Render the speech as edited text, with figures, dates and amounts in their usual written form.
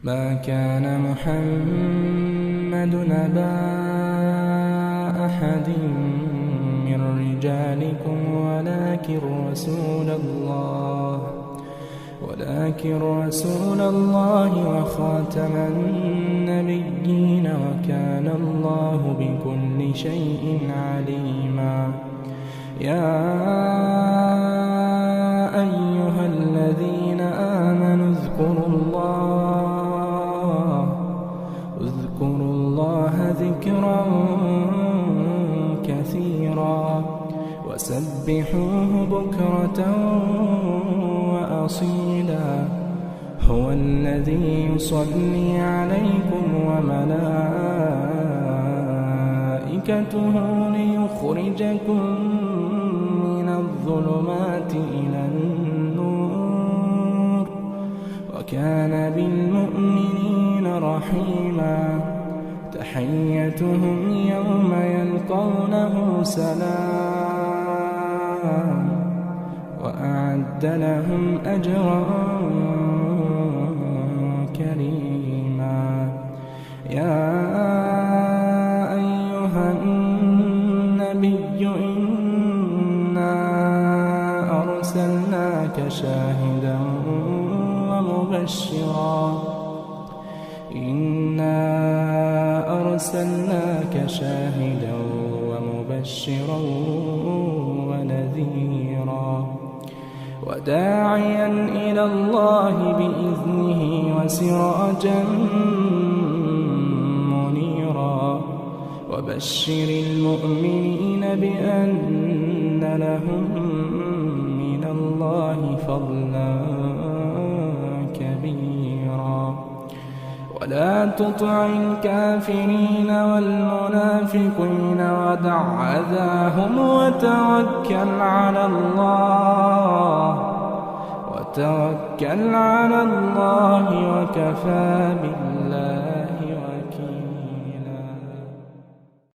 ما كان محمد أبا أحد من رجالكم ولكن رسول الله وخاتم النبيين وكان الله بكل شيء عليما. يا أيها الذين آمنوا اذكروا الله ذكرا كثيرا وسبحوه بكرة وأصيلا. هو الذي يصلي عليكم وملائكته ليخرجكم من الظلمات إلى النور وكان بالمؤمنين رحيما. تحيتهم يوم يلقونه سلام وأعد لهم أجرا كريما. يا أيها النبي إنا أرسلناك شاهدا ومبشرا ونذيرا وداعيا إلى الله بإذنه وسراجا منيرا. وبشر المؤمنين بأن لهم من الله فضلا كبيرا. ولا تطع الكافرين والمنافقين ودع أذاهم وتوكل على الله وكفى بالله